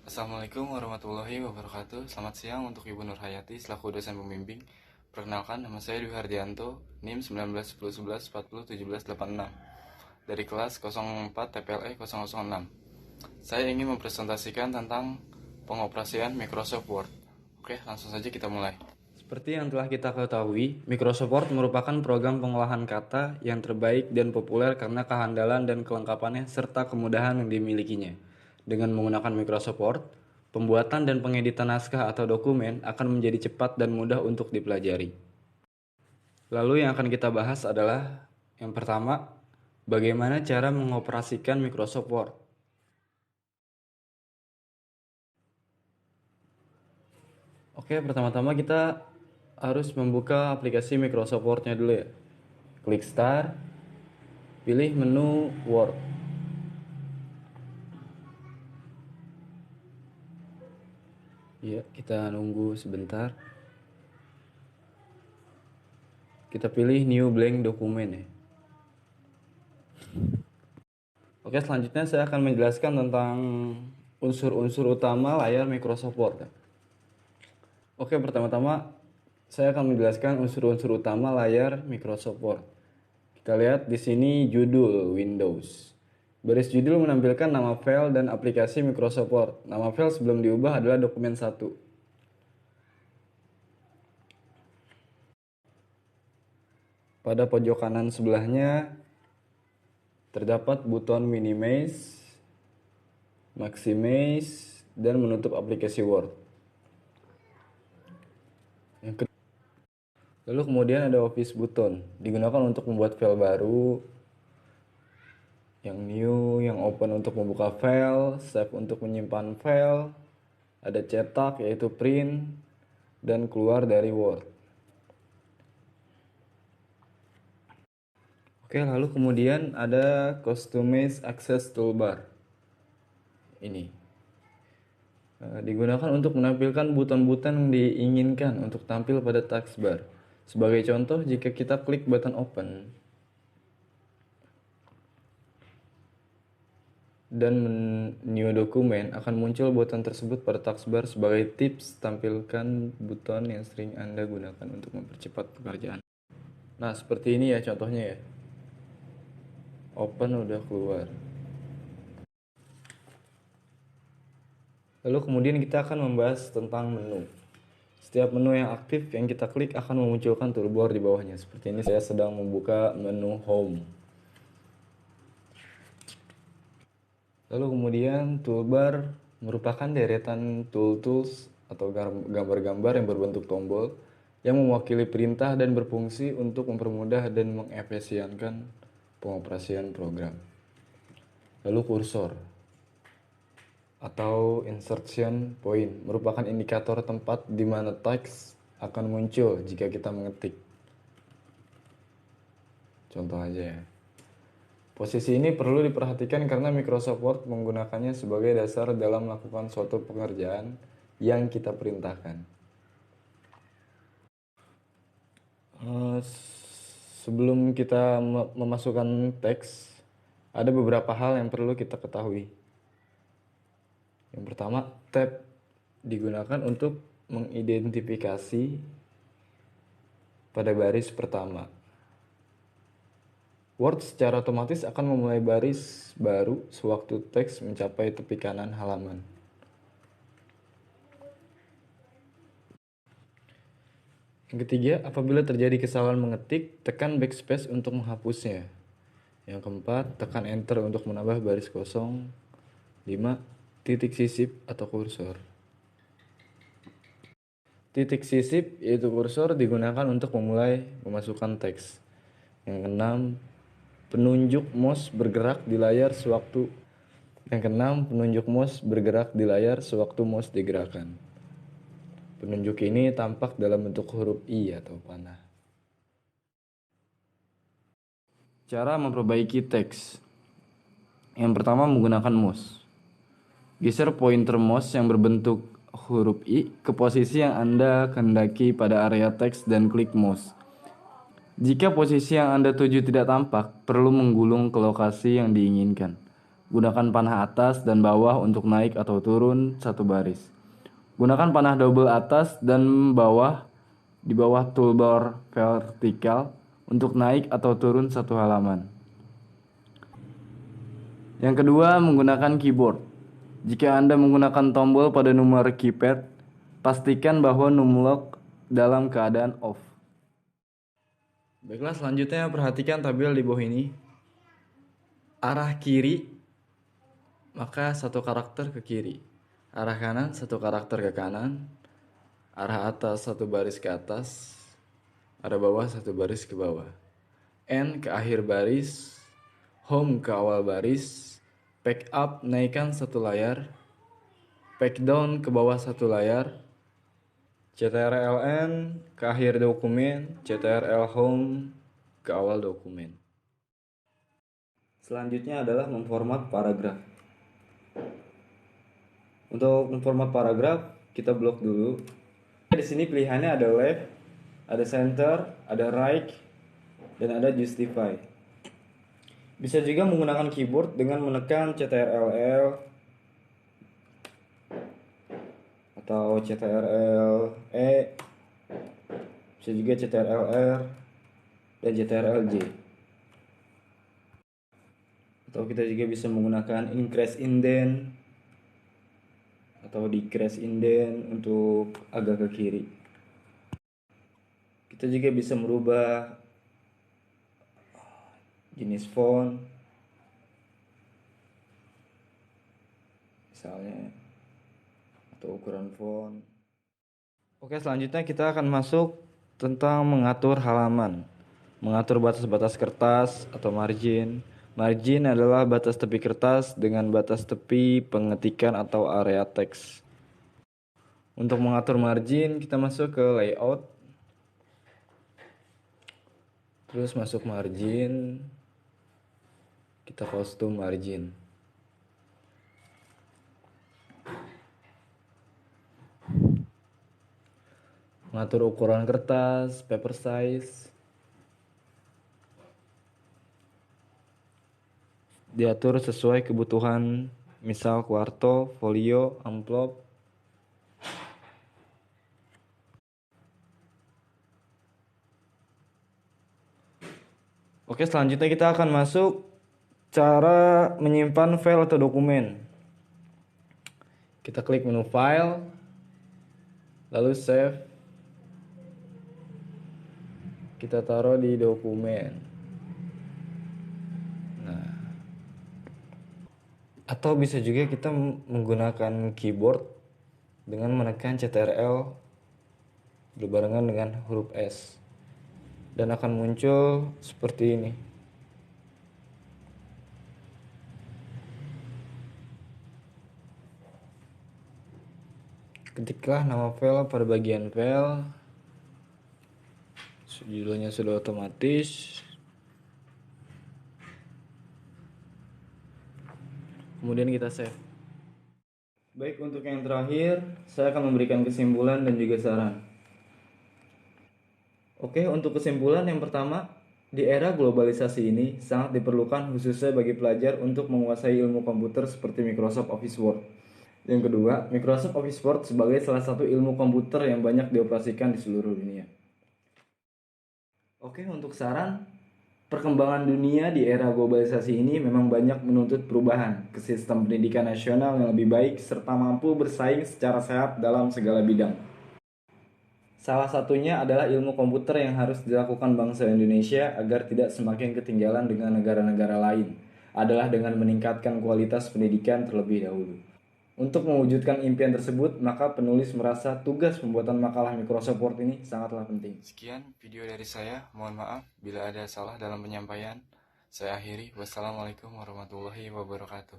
Assalamualaikum warahmatullahi wabarakatuh. Selamat siang untuk Ibu Nur Hayati selaku dosen pembimbing. Perkenalkan, nama saya Dwi Hardianto, NIM 191011401786 dari kelas 04 TPLE 006. Saya ingin mempresentasikan tentang pengoperasian Microsoft Word. Oke, langsung saja kita mulai. Seperti yang telah kita ketahui, Microsoft Word merupakan program pengolahan kata yang terbaik dan populer karena kehandalan dan kelengkapannya serta kemudahan yang dimilikinya. Dengan menggunakan Microsoft Word, pembuatan dan pengeditan naskah atau dokumen akan menjadi cepat dan mudah untuk dipelajari. Lalu yang akan kita bahas adalah yang pertama, bagaimana cara mengoperasikan Microsoft Word. Oke, pertama-tama kita harus membuka aplikasi Microsoft Word-nya dulu ya. Klik Start, pilih menu Word. Ya, kita nunggu sebentar. Kita pilih New Blank Document ya. Oke, selanjutnya saya akan menjelaskan tentang unsur-unsur utama layar Microsoft Word. Oke, pertama-tama saya akan menjelaskan unsur-unsur utama layar Microsoft Word. Kita lihat di sini judul Windows. Baris judul menampilkan nama file dan aplikasi Microsoft Word. Nama file sebelum diubah adalah dokumen 1. Pada pojok kanan sebelahnya terdapat buton minimize, maximize, dan menutup aplikasi Word. Lalu kemudian ada Office button, digunakan untuk membuat file baru, yang new, yang open untuk membuka file, save untuk menyimpan file, ada cetak yaitu print, dan keluar dari Word. Oke, lalu kemudian ada Customize Access Toolbar. Ini digunakan untuk menampilkan buton-buton yang diinginkan untuk tampil pada taskbar. Sebagai contoh, jika kita klik button open dan new dokumen, akan muncul button tersebut pada taskbar. Sebagai tips, tampilkan buton yang sering Anda gunakan untuk mempercepat pekerjaan. Nah, seperti ini ya contohnya ya. Open udah keluar. Lalu kemudian kita akan membahas tentang menu. Setiap menu yang aktif yang kita klik akan memunculkan toolbar di bawahnya. Seperti ini saya sedang membuka menu Home. Lalu kemudian toolbar merupakan deretan tools atau gambar-gambar yang berbentuk tombol yang mewakili perintah dan berfungsi untuk mempermudah dan mengefisienkan pengoperasian program. Lalu kursor atau insertion point merupakan indikator tempat di mana teks akan muncul jika kita mengetik. Contoh aja ya. Posisi ini perlu diperhatikan karena Microsoft Word menggunakannya sebagai dasar dalam melakukan suatu pekerjaan yang kita perintahkan. Sebelum kita memasukkan teks, ada beberapa hal yang perlu kita ketahui. Yang pertama, tab digunakan untuk mengidentifikasi pada baris pertama. Word secara otomatis akan memulai baris baru sewaktu teks mencapai tepi kanan halaman. Yang ketiga, apabila terjadi kesalahan mengetik, tekan backspace untuk menghapusnya. Yang keempat, tekan enter untuk menambah baris kosong. 5. Titik sisip atau kursor. Titik sisip yaitu kursor digunakan untuk memulai memasukkan teks. Yang keenam, penunjuk mouse bergerak di layar sewaktu mouse digerakkan. Penunjuk ini tampak dalam bentuk huruf I atau panah. Cara memperbaiki teks. Yang pertama, menggunakan mouse. Geser pointer mouse yang berbentuk huruf I ke posisi yang Anda kehendaki pada area teks dan klik mouse. Jika posisi yang Anda tuju tidak tampak, perlu menggulung ke lokasi yang diinginkan. Gunakan panah atas dan bawah untuk naik atau turun satu baris. Gunakan panah double atas dan bawah di bawah toolbar vertikal untuk naik atau turun satu halaman. Yang kedua, menggunakan keyboard. Jika Anda menggunakan tombol pada nomor keypad, pastikan bahwa numlock dalam keadaan off. Baiklah, selanjutnya perhatikan tabel di bawah ini. Arah kiri, maka satu karakter ke kiri. Arah kanan, satu karakter ke kanan. Arah atas, satu baris ke atas. Arah bawah, satu baris ke bawah. N ke akhir baris. Home ke awal baris. Pack up, naikkan satu layar. Pack down ke bawah satu layar. CTRL-N ke akhir dokumen. CTRL home ke awal dokumen. Selanjutnya adalah memformat paragraf. Untuk memformat paragraf, kita blok dulu. Di sini pilihannya ada left, ada center, ada right, dan ada justify. Bisa juga menggunakan keyboard dengan menekan CTRL-L atau CTRL-E, bisa juga CTRL-R dan CTRL-J. Atau kita juga bisa menggunakan increase indent atau decrease indent untuk agak ke kiri. Kita juga bisa merubah jenis font, misalnya, atau ukuran font. Oke, selanjutnya kita akan masuk tentang mengatur halaman, mengatur batas-batas kertas atau margin. Margin adalah batas tepi kertas dengan batas tepi pengetikan atau area teks. Untuk mengatur margin, kita masuk ke layout, terus masuk margin, kita custom margin. Mengatur ukuran kertas, paper size, diatur sesuai kebutuhan, misal kuarto, folio, amplop. Oke, selanjutnya kita akan masuk cara menyimpan file atau dokumen. Kita klik menu file, lalu save. Kita taruh di dokumen. Nah, atau bisa juga kita menggunakan keyboard dengan menekan CTRL berbarengan dengan huruf S, dan akan muncul seperti ini. Ketiklah nama file pada bagian file, judulnya sudah otomatis. Kemudian kita save. Baik, untuk yang terakhir, saya akan memberikan kesimpulan dan juga saran. Oke, untuk kesimpulan yang pertama, di era globalisasi ini sangat diperlukan khususnya bagi pelajar untuk menguasai ilmu komputer seperti Microsoft Office Word. Yang kedua, Microsoft Office Word sebagai salah satu ilmu komputer yang banyak dioperasikan di seluruh dunia. Oke, untuk saran, perkembangan dunia di era globalisasi ini memang banyak menuntut perubahan ke sistem pendidikan nasional yang lebih baik serta mampu bersaing secara sehat dalam segala bidang. Salah satunya adalah ilmu komputer yang harus dilakukan bangsa Indonesia agar tidak semakin ketinggalan dengan negara-negara lain, adalah dengan meningkatkan kualitas pendidikan terlebih dahulu. Untuk mewujudkan impian tersebut, maka penulis merasa tugas pembuatan makalah Microsoft Word ini sangatlah penting. Sekian video dari saya, mohon maaf bila ada salah dalam penyampaian. Saya akhiri, wassalamualaikum warahmatullahi wabarakatuh.